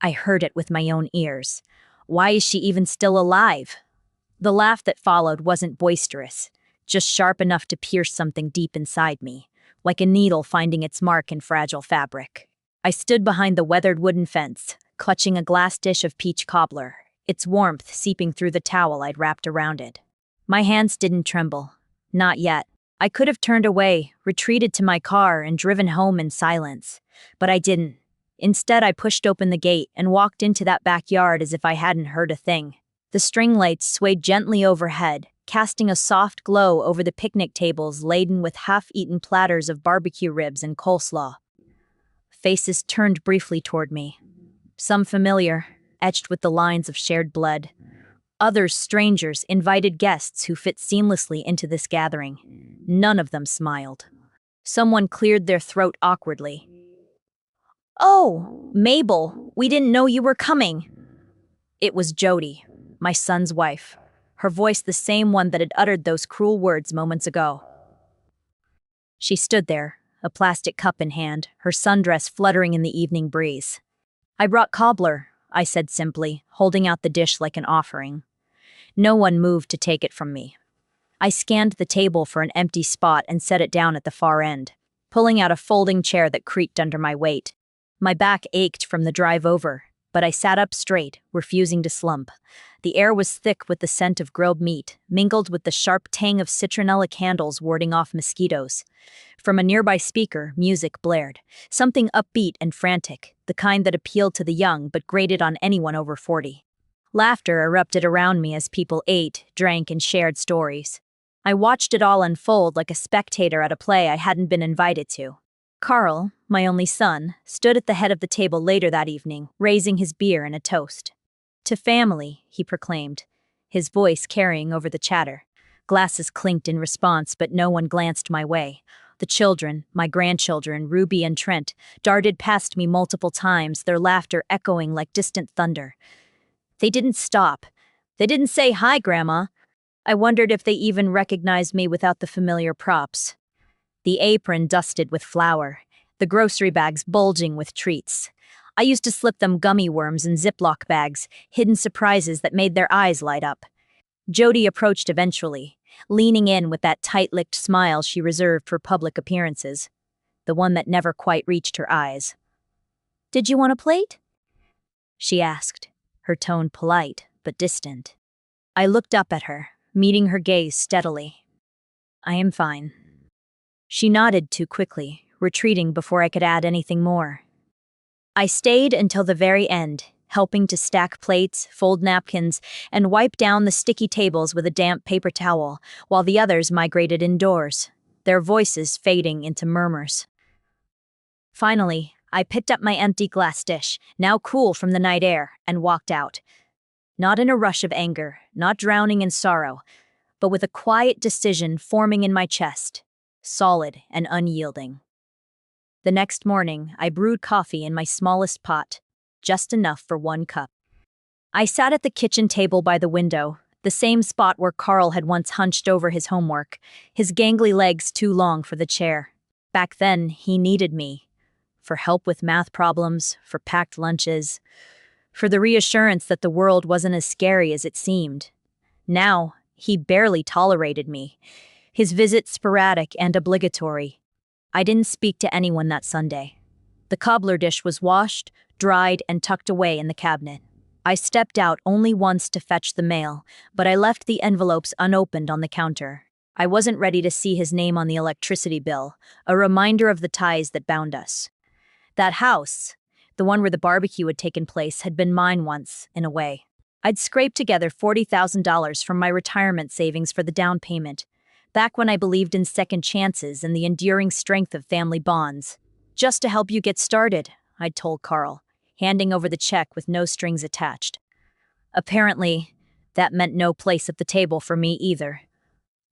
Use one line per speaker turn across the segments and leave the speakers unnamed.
I heard it with my own ears. Why is she even still alive? The laugh that followed wasn't boisterous, just sharp enough to pierce something deep inside me, like a needle finding its mark in fragile fabric. I stood behind the weathered wooden fence, clutching a glass dish of peach cobbler, its warmth seeping through the towel I'd wrapped around it. My hands didn't tremble. Not yet. I could have turned away, retreated to my car, and driven home in silence. But I didn't. Instead, I pushed open the gate and walked into that backyard as if I hadn't heard a thing. The string lights swayed gently overhead, casting a soft glow over the picnic tables laden with half-eaten platters of barbecue ribs and coleslaw. Faces turned briefly toward me. Some familiar, etched with the lines of shared blood. Others strangers, invited guests who fit seamlessly into this gathering. None of them smiled. Someone cleared their throat awkwardly. "Oh, Mabel, we didn't know you were coming." It was Jody, my son's wife, her voice the same one that had uttered those cruel words moments ago. She stood there, a plastic cup in hand, her sundress fluttering in the evening breeze. "I brought cobbler," I said simply, holding out the dish like an offering. No one moved to take it from me. I scanned the table for an empty spot and set it down at the far end, pulling out a folding chair that creaked under my weight. My back ached from the drive over, but I sat up straight, refusing to slump. The air was thick with the scent of grilled meat, mingled with the sharp tang of citronella candles warding off mosquitoes. From a nearby speaker, music blared, something upbeat and frantic, the kind that appealed to the young but grated on anyone over 40. Laughter erupted around me as people ate, drank, and shared stories. I watched it all unfold like a spectator at a play I hadn't been invited to. Carl, my only son, stood at the head of the table later that evening, raising his beer in a toast. "To family," he proclaimed, his voice carrying over the chatter. Glasses clinked in response, but no one glanced my way. The children, my grandchildren, Ruby and Trent, darted past me multiple times, their laughter echoing like distant thunder. They didn't stop. They didn't say, "Hi, Grandma." I wondered if they even recognized me without the familiar props. The apron dusted with flour, the grocery bags bulging with treats. I used to slip them gummy worms in Ziploc bags, hidden surprises that made their eyes light up. Jody approached eventually, leaning in with that tight-lipped smile she reserved for public appearances, the one that never quite reached her eyes. "Did you want a plate?" she asked, her tone polite but distant. I looked up at her, meeting her gaze steadily. "I am fine." She nodded too quickly, retreating before I could add anything more. I stayed until the very end, helping to stack plates, fold napkins, and wipe down the sticky tables with a damp paper towel, while the others migrated indoors, their voices fading into murmurs. Finally, I picked up my empty glass dish, now cool from the night air, and walked out. Not in a rush of anger, not drowning in sorrow, but with a quiet decision forming in my chest, solid and unyielding. The next morning, I brewed coffee in my smallest pot, just enough for 1 cup. I sat at the kitchen table by the window, the same spot where Carl had once hunched over his homework, his gangly legs too long for the chair. Back then, he needed me. For help with math problems, for packed lunches, for the reassurance that the world wasn't as scary as it seemed. Now, he barely tolerated me, his visits sporadic and obligatory. I didn't speak to anyone that Sunday. The cobbler dish was washed, dried, and tucked away in the cabinet. I stepped out only once to fetch the mail, but I left the envelopes unopened on the counter. I wasn't ready to see his name on the electricity bill, a reminder of the ties that bound us. That house, the one where the barbecue had taken place, had been mine once, in a way. I'd scraped together $40,000 from my retirement savings for the down payment, back when I believed in second chances and the enduring strength of family bonds. "Just to help you get started," I'd told Carl, handing over the check with no strings attached. Apparently, that meant no place at the table for me either.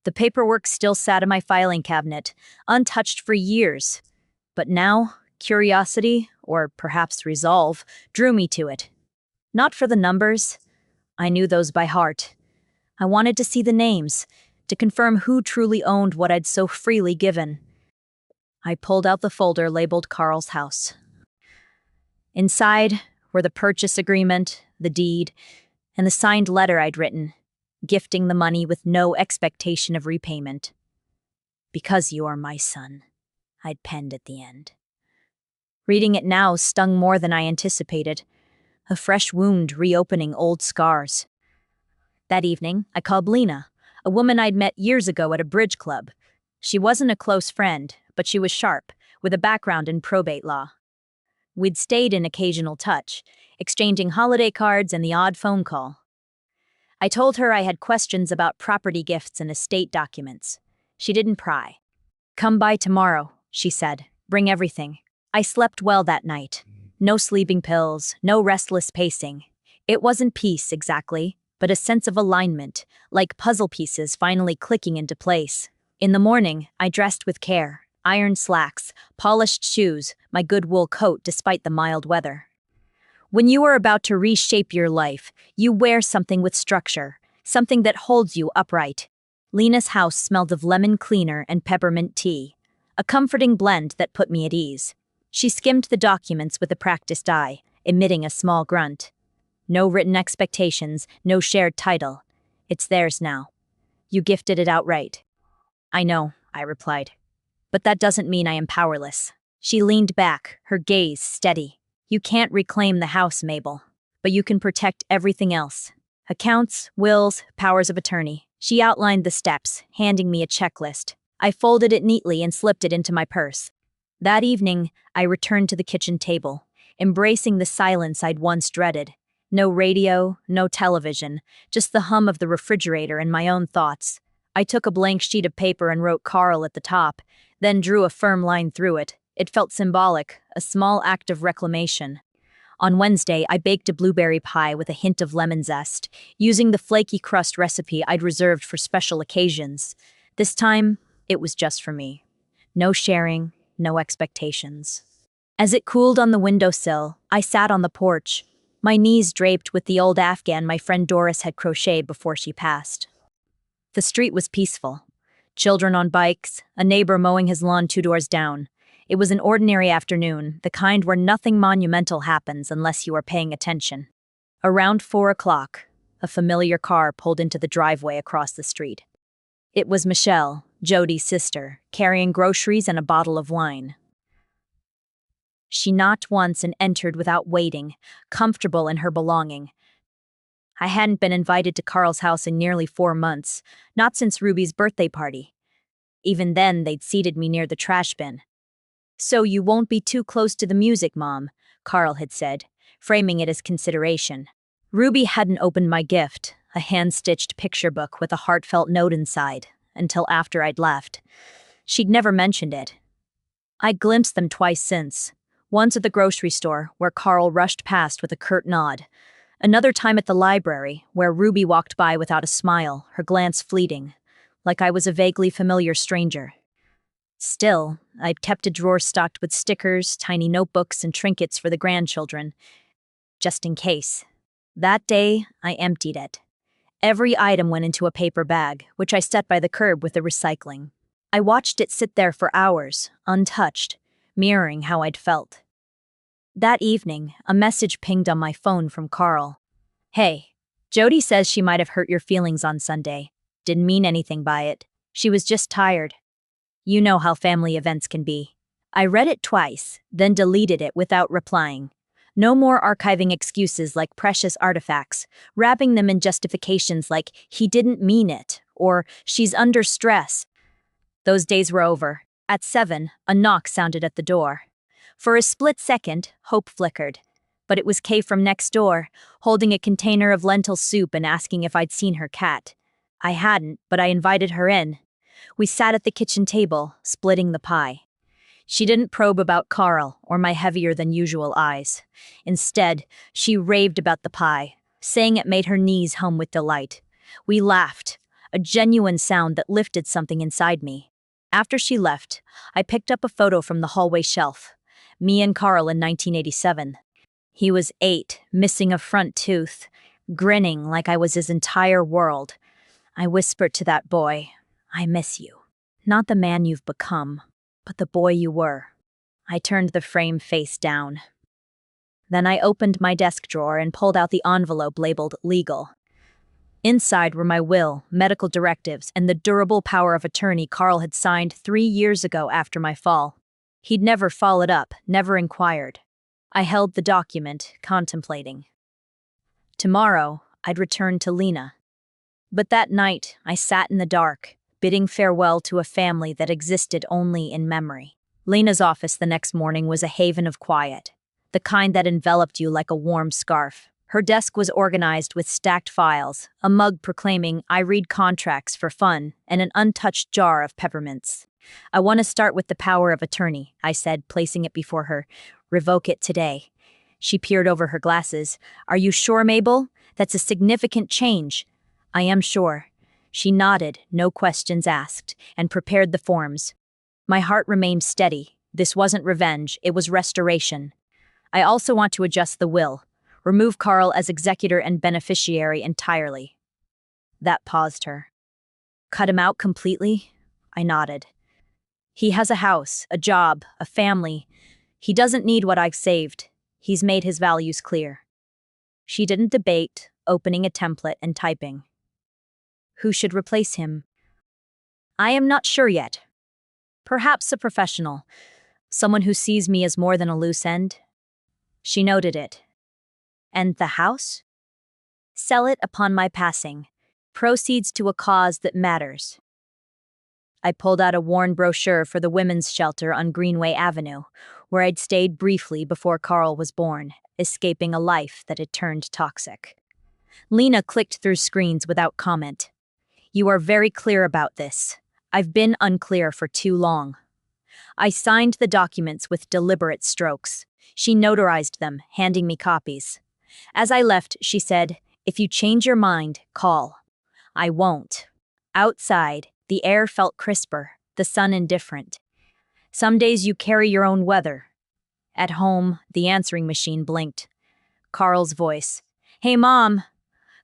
The paperwork still sat in my filing cabinet, untouched for years. But now, curiosity, or perhaps resolve, drew me to it. Not for the numbers. I knew those by heart. I wanted to see the names, to confirm who truly owned what I'd so freely given. I pulled out the folder labeled Carl's house. Inside, were the purchase agreement, the deed, and the signed letter I'd written, gifting the money with no expectation of repayment. "Because you are my son," I'd penned at the end. Reading it now stung more than I anticipated, a fresh wound reopening old scars. That evening, I called Lena, a woman I'd met years ago at a bridge club. She wasn't a close friend, but she was sharp, with a background in probate law. We'd stayed in occasional touch, exchanging holiday cards and the odd phone call. I told her I had questions about property gifts and estate documents. She didn't pry. "Come by tomorrow," she said. "Bring everything." I slept well that night. No sleeping pills, no restless pacing. It wasn't peace, exactly, but a sense of alignment, like puzzle pieces finally clicking into place. In the morning, I dressed with care, ironed slacks, polished shoes, my good wool coat despite the mild weather. When you are about to reshape your life, you wear something with structure, something that holds you upright. Lena's house smelled of lemon cleaner and peppermint tea, a comforting blend that put me at ease. She skimmed the documents with a practiced eye, emitting a small grunt. "No written expectations, no shared title. It's theirs now. You gifted it outright." "I know," I replied. "But that doesn't mean I am powerless." She leaned back, her gaze steady. "You can't reclaim the house, Mabel, but you can protect everything else. Accounts, wills, powers of attorney." She outlined the steps, handing me a checklist. I folded it neatly and slipped it into my purse. That evening, I returned to the kitchen table, embracing the silence I'd once dreaded. No radio, no television, just the hum of the refrigerator and my own thoughts. I took a blank sheet of paper and wrote Carl at the top, then drew a firm line through it. It felt symbolic, a small act of reclamation. On Wednesday, I baked a blueberry pie with a hint of lemon zest, using the flaky crust recipe I'd reserved for special occasions. This time, it was just for me. No sharing, no expectations. As it cooled on the windowsill, I sat on the porch, my knees draped with the old Afghan my friend Doris had crocheted before she passed. The street was peaceful. Children on bikes, a neighbor mowing his lawn 2 doors down. It was an ordinary afternoon, the kind where nothing monumental happens unless you are paying attention. Around 4 o'clock, a familiar car pulled into the driveway across the street. It was Michelle, Jody's sister, carrying groceries and a bottle of wine. She knocked once and entered without waiting, comfortable in her belonging. I hadn't been invited to Carl's house in nearly 4 months, not since Ruby's birthday party. Even then, they'd seated me near the trash bin. "So you won't be too close to the music, Mom," Carl had said, framing it as consideration. Ruby hadn't opened my gift, a hand-stitched picture book with a heartfelt note inside, until after I'd left. She'd never mentioned it. I'd glimpsed them twice since. Once at the grocery store, where Carl rushed past with a curt nod. Another time at the library, where Ruby walked by without a smile, her glance fleeting, like I was a vaguely familiar stranger. Still, I'd kept a drawer stocked with stickers, tiny notebooks, and trinkets for the grandchildren, just in case. That day, I emptied it. Every item went into a paper bag, which I set by the curb with the recycling. I watched it sit there for hours, untouched, mirroring how I'd felt. That evening, a message pinged on my phone from Carl. "Hey, Jody says she might have hurt your feelings on Sunday. Didn't mean anything by it. She was just tired. You know how family events can be." I read it twice, then deleted it without replying. No more archiving excuses like precious artifacts, wrapping them in justifications like "he didn't mean it" or "she's under stress." Those days were over. At 7, a knock sounded at the door. For a split second, hope flickered. But it was Kay from next door, holding a container of lentil soup and asking if I'd seen her cat. I hadn't, but I invited her in. We sat at the kitchen table, splitting the pie. She didn't probe about Carl or my heavier-than-usual eyes. Instead, she raved about the pie, saying it made her knees hum with delight. We laughed, a genuine sound that lifted something inside me. After she left, I picked up a photo from the hallway shelf. Me and Carl in 1987. He was 8, missing a front tooth, grinning like I was his entire world. I whispered to that boy, "I miss you. Not the man you've become, but the boy you were." I turned the frame face down. Then I opened my desk drawer and pulled out the envelope labeled legal. Inside were my will, medical directives, and the durable power of attorney Carl had signed 3 years ago after my fall. He'd never followed up, never inquired. I held the document, contemplating. Tomorrow, I'd return to Lena. But that night, I sat in the dark, bidding farewell to a family that existed only in memory. Lena's office the next morning was a haven of quiet, the kind that enveloped you like a warm scarf. Her desk was organized with stacked files, a mug proclaiming "I read contracts for fun," and an untouched jar of peppermints. "I want to start with the power of attorney," I said, placing it before her. "Revoke it today." She peered over her glasses. "Are you sure, Mabel? That's a significant change." "I am sure." She nodded, no questions asked, and prepared the forms. My heart remained steady. This wasn't revenge, it was restoration. "I also want to adjust the will. Remove Carl as executor and beneficiary entirely." That paused her. "Cut him out completely?" I nodded. "He has a house, a job, a family. He doesn't need what I've saved. He's made his values clear." She didn't debate, opening a template and typing. "Who should replace him?" "I am not sure yet. Perhaps a professional. Someone who sees me as more than a loose end." She noted it. "And the house?" "Sell it upon my passing. Proceeds to a cause that matters." I pulled out a worn brochure for the women's shelter on Greenway Avenue, where I'd stayed briefly before Carl was born, escaping a life that had turned toxic. Lena clicked through screens without comment. "You are very clear about this. I've been unclear for too long." I signed the documents with deliberate strokes. She notarized them, handing me copies. As I left, she said, "If you change your mind, call." I won't. Outside, the air felt crisper, the sun indifferent. Some days you carry your own weather. At home, the answering machine blinked. Carl's voice. "Hey, Mom.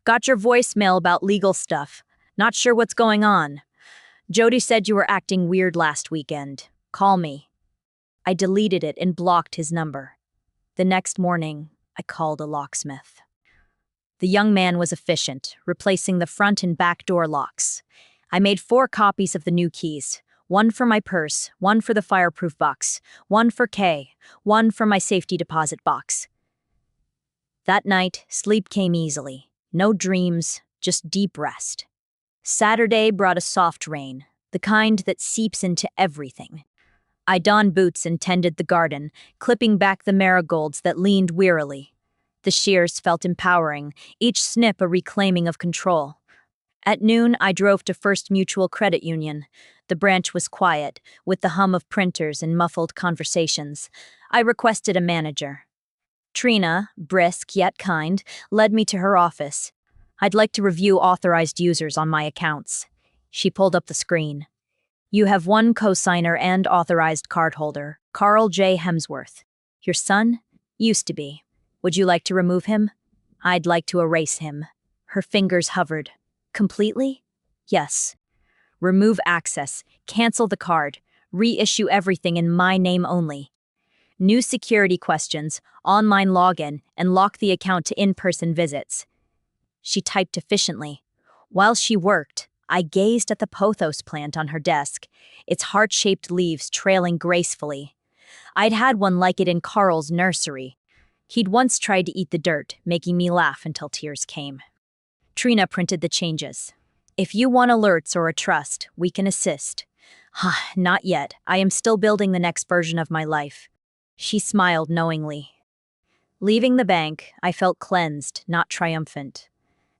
Got your voicemail about legal stuff. Not sure what's going on. Jody said you were acting weird last weekend. Call me." I deleted it and blocked his number. The next morning, I called a locksmith. The young man was efficient, replacing the front and back door locks. I made 4 copies of the new keys, one for my purse, one for the fireproof box, one for Kay, one for my safety deposit box. That night, sleep came easily. No dreams, just deep rest. Saturday brought a soft rain, the kind that seeps into everything. I donned boots and tended the garden, clipping back the marigolds that leaned wearily. The shears felt empowering, each snip a reclaiming of control. At noon, I drove to First Mutual Credit Union. The branch was quiet, with the hum of printers and muffled conversations. I requested a manager. Trina, brisk yet kind, led me to her office. "I'd like to review authorized users on my accounts." She pulled up the screen. "You have one cosigner and authorized cardholder, Carl J. Hemsworth. Your son? Used to be. Would you like to remove him?" "I'd like to erase him." Her fingers hovered. "Completely?" "Yes." "Remove access, cancel the card, reissue everything in my name only. New security questions, online login, and lock the account to in-person visits." She typed efficiently. While she worked, I gazed at the pothos plant on her desk, its heart-shaped leaves trailing gracefully. I'd had one like it in Carl's nursery. He'd once tried to eat the dirt, making me laugh until tears came. Trina printed the changes. "If you want alerts or a trust, we can assist." "Not yet. I am still building the next version of my life." She smiled knowingly. Leaving the bank, I felt cleansed, not triumphant.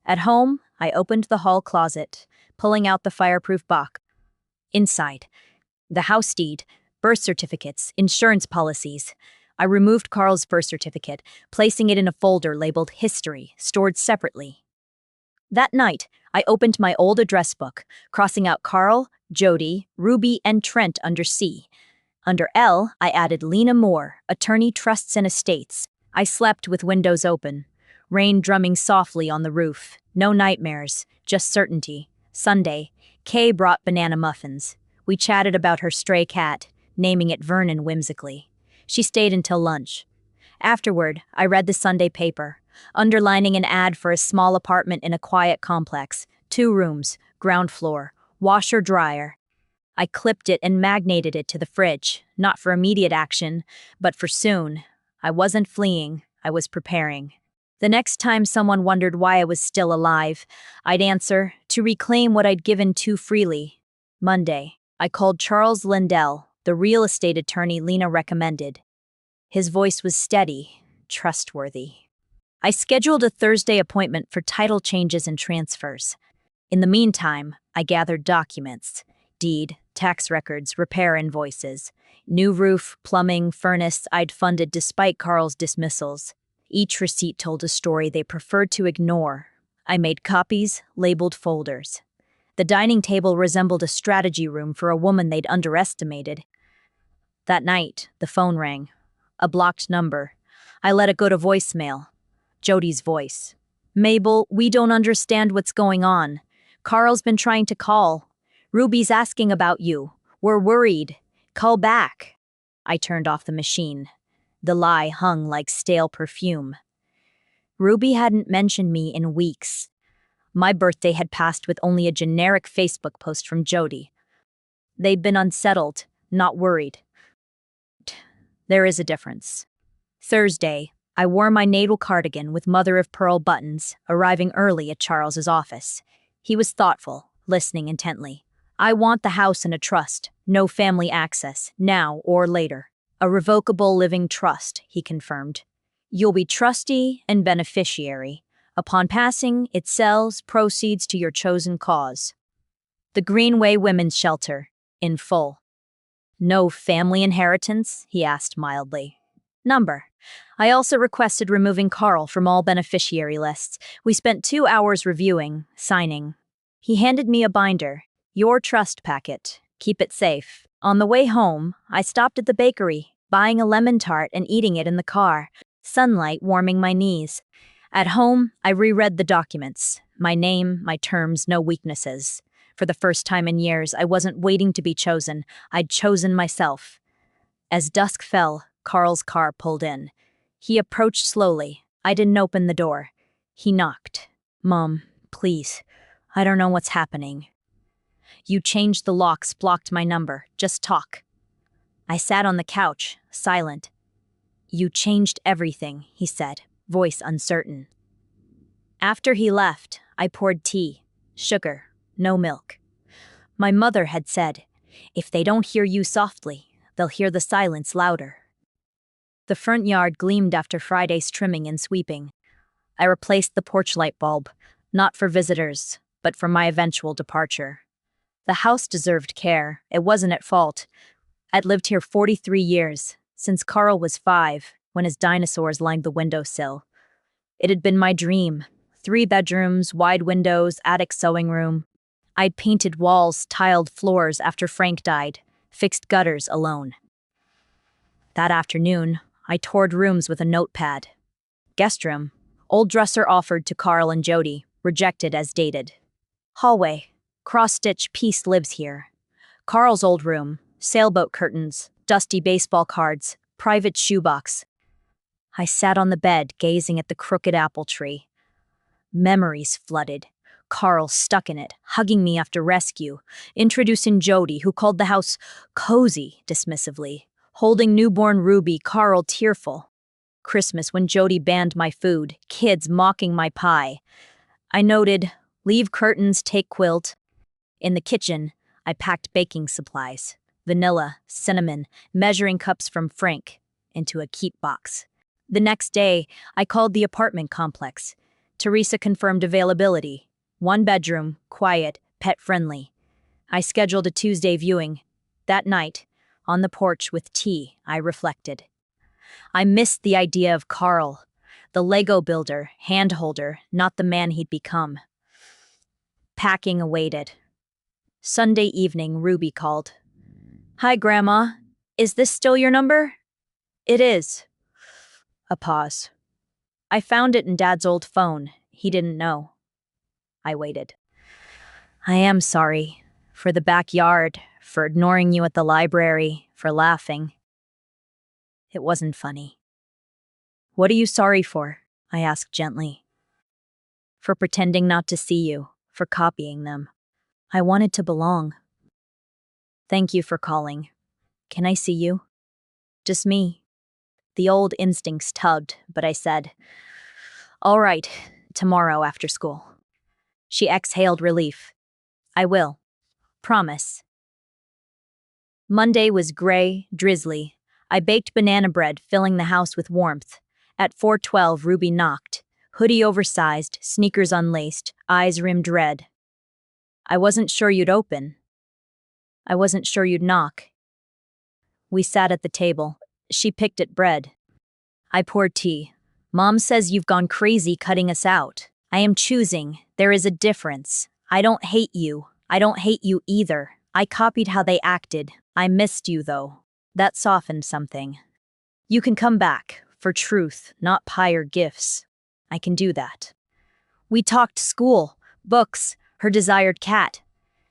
At home, I opened the hall closet, pulling out the fireproof box. Inside, the house deed, birth certificates, insurance policies. I removed Carl's birth certificate, placing it in a folder labeled History, stored separately. That night, I opened my old address book, crossing out Carl, Jody, Ruby, and Trent under C. Under L, I added Lena Moore, attorney, trusts and estates. I slept with windows open. Rain drumming softly on the roof. No nightmares, just certainty. Sunday, Kay brought banana muffins. We chatted about her stray cat, naming it Vernon whimsically. She stayed until lunch. Afterward, I read the Sunday paper, underlining an ad for a small apartment in a quiet complex, 2 rooms, ground floor, washer dryer. I clipped it and magneted it to the fridge, not for immediate action, but for soon. I wasn't fleeing, I was preparing. The next time someone wondered why I was still alive, I'd answer, to reclaim what I'd given too freely. Monday, I called Charles Lindell, the real estate attorney Lena recommended. His voice was steady, trustworthy. I scheduled a Thursday appointment for title changes and transfers. In the meantime, I gathered documents: deed, tax records, repair invoices. New roof, plumbing, furnace I'd funded despite Carl's dismissals. Each receipt told a story they preferred to ignore. I made copies, labeled folders. The dining table resembled a strategy room for a woman they'd underestimated. That night, the phone rang. A blocked number. I let it go to voicemail. Jody's voice. "Mabel, we don't understand what's going on. Carl's been trying to call. Ruby's asking about you. We're worried. Call back." I turned off the machine. The lie hung like stale perfume. Ruby hadn't mentioned me in weeks. My birthday had passed with only a generic Facebook post from Jody. They'd been unsettled, not worried. There is a difference. Thursday, I wore my natal cardigan with mother-of-pearl buttons, arriving early at Charles's office. He was thoughtful, listening intently. "I want the house in a trust, no family access, now or later. A revocable living trust," he confirmed. "You'll be trustee and beneficiary. Upon passing, it sells proceeds to your chosen cause. The Greenway Women's Shelter, in full." "No family inheritance?" he asked mildly. "Number." I also requested removing Carl from all beneficiary lists. We spent 2 hours reviewing, signing. He handed me a binder. "Your trust packet. Keep it safe." On the way home, I stopped at the bakery, buying a lemon tart and eating it in the car, sunlight warming my knees. At home, I reread the documents. My name, my terms, no weaknesses. For the first time in years, I wasn't waiting to be chosen. I'd chosen myself. As dusk fell, Carl's car pulled in. He approached slowly. I didn't open the door. He knocked. "Mom, please. I don't know what's happening." "You changed the locks, blocked my number. Just talk." I sat on the couch, silent. "You changed everything," he said, voice uncertain. After he left, I poured tea. Sugar, no milk. My mother had said, "If they don't hear you softly, they'll hear the silence louder." The front yard gleamed after Friday's trimming and sweeping. I replaced the porch light bulb, not for visitors, but for my eventual departure. The house deserved care. It wasn't at fault. I'd lived here 43 years, since Carl was 5, when his dinosaurs lined the windowsill. It had been my dream. 3 bedrooms, wide windows, attic sewing room. I'd painted walls, tiled floors after Frank died, fixed gutters alone. That afternoon, I toured rooms with a notepad. Guest room. Old dresser offered to Carl and Jody, rejected as dated. Hallway. Cross-stitch piece lives here. Carl's old room. Sailboat curtains, dusty baseball cards, private shoebox. I sat on the bed, gazing at the crooked apple tree. Memories flooded. Carl stuck in it, hugging me after rescue, introducing Jody, who called the house cozy dismissively, holding newborn Ruby, Carl tearful. Christmas when Jody banned my food, kids mocking my pie. I noted, "Leave curtains, take quilt." In the kitchen, I packed baking supplies, vanilla, cinnamon, measuring cups from Frank, into a keep box. The next day, I called the apartment complex. Teresa confirmed availability. 1 bedroom, quiet, pet-friendly. I scheduled a Tuesday viewing. That night, on the porch with tea, I reflected. I missed the idea of Carl, the Lego builder, hand-holder, not the man he'd become. Packing awaited. Sunday evening, Ruby called. "Hi, Grandma. Is this still your number?" "It is." A pause. "I found it in Dad's old phone. He didn't know." I waited. "I am sorry. For the backyard, for ignoring you at the library, for laughing. It wasn't funny." What are you sorry for? I asked gently. For pretending not to see you, for copying them. I wanted to belong. Thank you for calling. Can I see you? Just me. The old instincts tugged, but I said, all right, tomorrow after school. She exhaled relief. I will. Promise. Monday was gray, drizzly. I baked banana bread, filling the house with warmth. At 4:12, Ruby knocked. Hoodie oversized, sneakers unlaced, eyes rimmed red. I wasn't sure you'd open. I wasn't sure you'd knock. We sat at the table. She picked at bread. I poured tea. Mom says you've gone crazy cutting us out. I am choosing. There is a difference. I don't hate you. I don't hate you either. I copied how they acted. I missed you, though. That softened something. You can come back, for truth, not pie or gifts. I can do that. We talked school, books, her desired cat.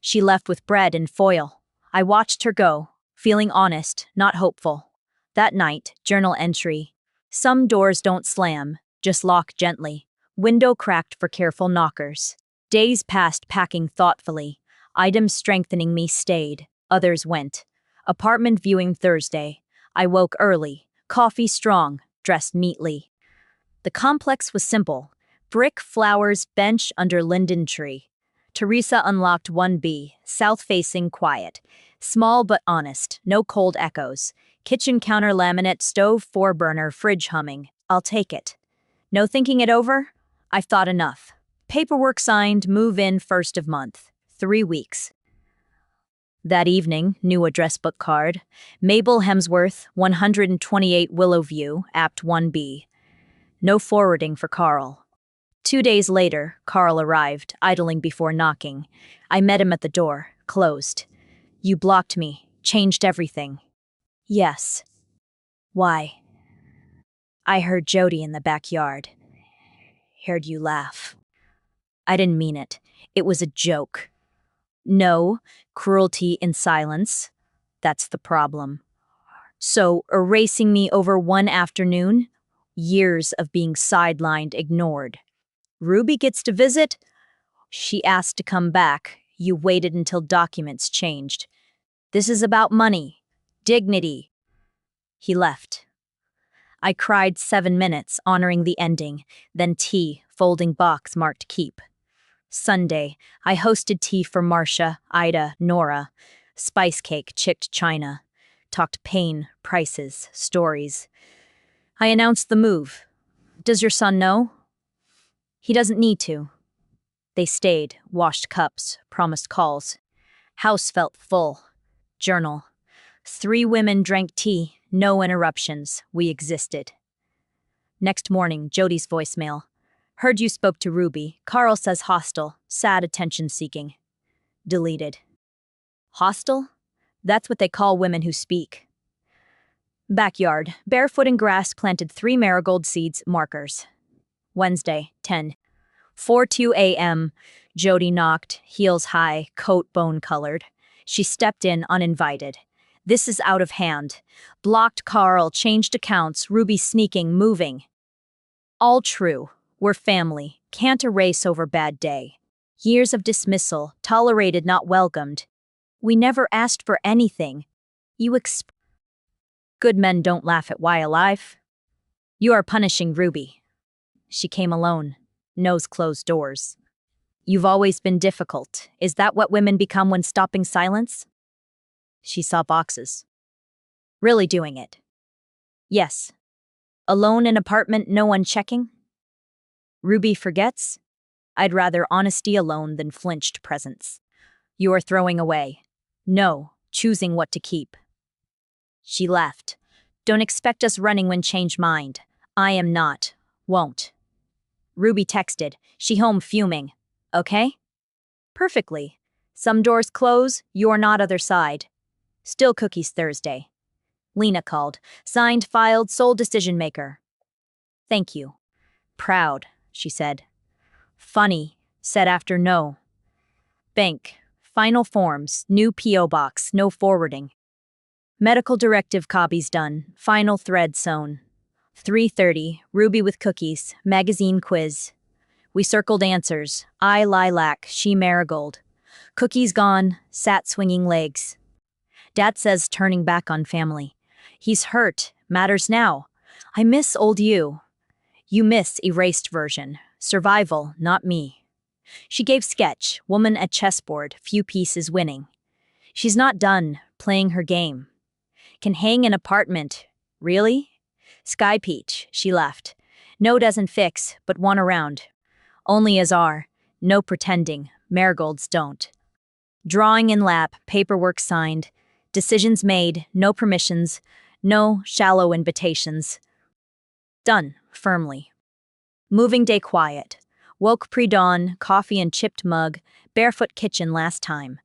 She left with bread and foil. I watched her go, feeling honest, not hopeful. That night, journal entry. Some doors don't slam, just lock gently. Window cracked for careful knockers. Days passed packing thoughtfully. Items strengthening me stayed, others went. Apartment viewing Thursday. I woke early, coffee strong, dressed neatly. The complex was simple. Brick, flowers, bench under linden tree. Teresa unlocked 1B, south-facing, quiet. Small but honest, no cold echoes. Kitchen counter laminate, stove 4-burner, fridge humming. I'll take it. No thinking it over? I've thought enough. Paperwork signed, move in 1st of month. 3 weeks. That evening, new address book card. Mabel Hemsworth, 128 Willowview, Apt 1B. No forwarding for Carl. 2 days later, Carl arrived, idling before knocking. I met him at the door, closed. You blocked me, changed everything. Yes. Why? I heard Jody in the backyard. Heard you laugh. I didn't mean it. It was a joke. No, cruelty in silence. That's the problem. So, erasing me over one afternoon? Years of being sidelined, ignored. Ruby gets to visit? She asked to come back. You waited until documents changed. This is about money. Dignity. He left. I cried 7 minutes, honoring the ending, then tea, folding box marked keep. Sunday, I hosted tea for Marcia, Ida, Nora. Spice cake, chicked china. Talked pain, prices, stories. I announced the move. Does your son know? He doesn't need to. They stayed, washed cups, promised calls. House felt full. Journal. 3 women drank tea, no interruptions. We existed. Next morning, Jody's voicemail. Heard you spoke to Ruby. Carl says hostile, sad attention-seeking. Deleted. Hostile? That's what they call women who speak. Backyard, barefoot in grass, planted 3 marigold seeds, markers. Wednesday, 10:42 a.m. Jody knocked, heels high, coat bone-colored. She stepped in uninvited. This is out of hand. Blocked Carl, changed accounts, Ruby sneaking, moving. All true. We're family. Can't erase over bad day. Years of dismissal, tolerated, not welcomed. We never asked for anything. Good men don't laugh at why alive. You are punishing Ruby. She came alone. Nose closed doors. You've always been difficult. Is that what women become when stopping silence? She saw boxes. Really doing it? Yes. Alone in apartment, no one checking? Ruby forgets? I'd rather honesty alone than flinched presence. You are throwing away. No, choosing what to keep. She laughed. Don't expect us running when change mind. I am not. Won't. Ruby texted. She home fuming. Okay? Perfectly. Some doors close, you're not other side. Still cookies Thursday. Lena called. Signed, filed, sole decision maker. Thank you. Proud, she said. Funny, said after no. Bank. Final forms, new P.O. box, no forwarding. Medical directive copies done, final thread sewn. 3:30, Ruby with cookies, magazine quiz. We circled answers. I lilac, she marigold. Cookies gone, sat swinging legs. Dad says turning back on family. He's hurt, matters now. I miss old you. You miss erased version. Survival, not me. She gave sketch, woman at chessboard, few pieces winning. She's not done playing her game. Can hang an apartment. Really? Sky peach, she left. No doesn't fix, but one around. Only as are. No pretending. Marigolds don't. Drawing in lap, paperwork signed. Decisions made, no permissions, no shallow invitations. Done, firmly. Moving day quiet. Woke pre-dawn, coffee and chipped mug, barefoot kitchen last time.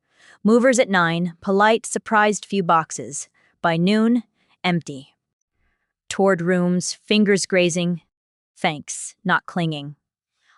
Movers at 9, polite, surprised few boxes. By noon, empty. Toured rooms, fingers grazing. Thanks, not clinging.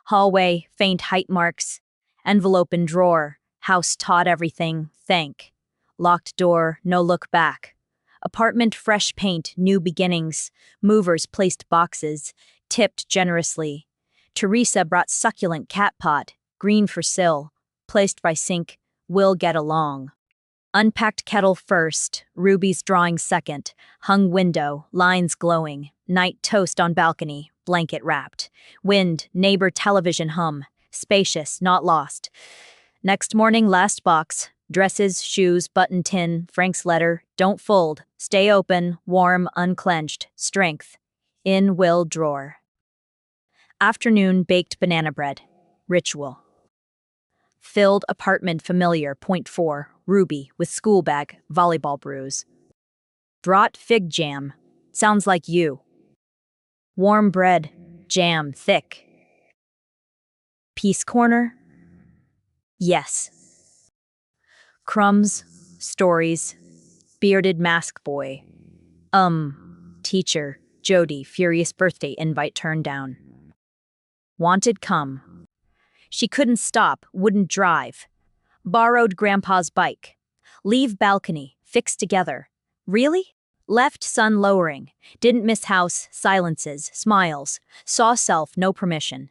Hallway, faint height marks. Envelope in drawer. House taught everything, thank. Locked door, no look back. Apartment, fresh paint, new beginnings. Movers placed boxes, tipped generously. Teresa brought succulent cat pot, green for sill. Placed by sink, will get along. Unpacked kettle first, Ruby's drawing second. Hung window, lines glowing. Night toast on balcony, blanket wrapped. Wind, neighbor television hum. Spacious, not lost. Next morning, last box. Dresses, shoes, button tin, Frank's letter. Don't fold. Stay open, warm, unclenched. Strength. In will drawer. Afternoon, baked banana bread. Ritual. Filled apartment familiar, point 4, Ruby, with school bag, volleyball bruise. Brought fig jam. Sounds like you. Warm bread, jam, thick. Peace corner? Yes. Crumbs, stories, bearded mask boy. Teacher, Jody, furious birthday invite turned down. Wanted come. She couldn't stop, wouldn't drive. Borrowed grandpa's bike. Leave balcony, fix together. Really? Left sun lowering. Didn't miss house, silences, smiles. Saw self, no permission.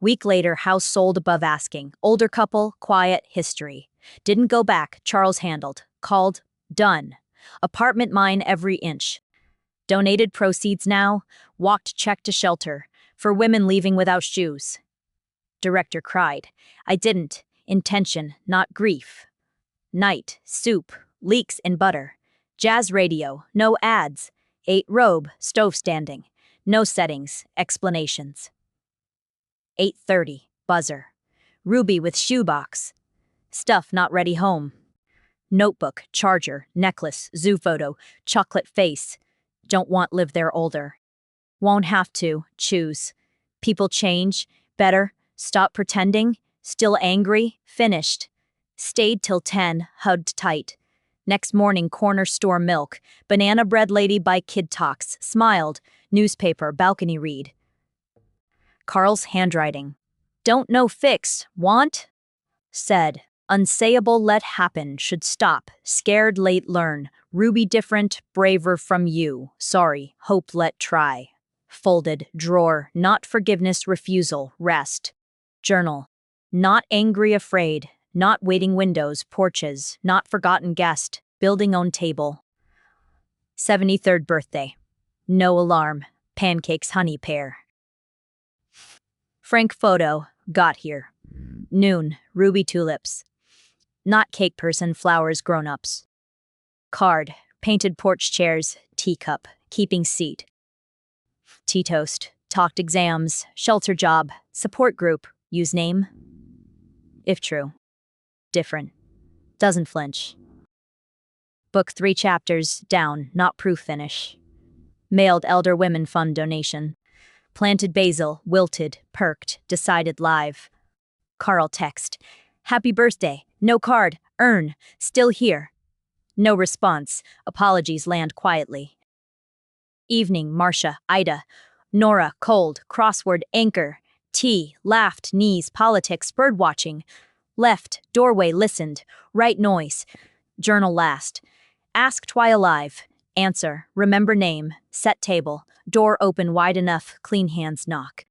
Week later, house sold above asking. Older couple, quiet, history. Didn't go back, Charles handled. Called, done. Apartment mine every inch. Donated proceeds now. Walked check to shelter. For women leaving without shoes. Director cried. I didn't. Intention, not grief. Night, soup, leaks in butter. Jazz radio, no ads. 8 robe, stove standing. No settings, explanations. 8:30, buzzer. Ruby with shoebox. Stuff not ready home. Notebook, charger, necklace, zoo photo, chocolate face. Don't want live there older. Won't have to, choose. People change, better, stop pretending, still angry, finished. Stayed till 10, hugged tight. Next morning, corner store milk, banana bread lady by kid talks, smiled, newspaper, balcony read. Carl's handwriting. Don't know fix, want? Said, unsayable let happen, should stop, scared late learn, Ruby different, braver from you, sorry, hope let try. Folded, drawer, not forgiveness, refusal, rest. Journal. Not angry, afraid, not waiting windows, porches, not forgotten guest, building own table. 73rd birthday. No alarm, pancakes honey pear. Frank photo, got here. Noon, ruby tulips. Not cake person, flowers grown-ups. Card, painted porch chairs, teacup, keeping seat. Tea toast, talked exams, shelter job, support group, use name. If true. Different. Doesn't flinch. Book 3 chapters, down, not proof finish. Mailed elder women fund donation. Planted basil, wilted, perked, decided live. Carl text. Happy birthday, no card, earn, still here. No response, apologies land quietly. Evening, Marcia, Ida. Nora, cold, crossword, anchor. Tea, laughed, knees, politics, birdwatching. Left, doorway, listened. Right noise. Journal last. Asked why alive. Answer, remember name, set table, door open wide enough, clean hands knock.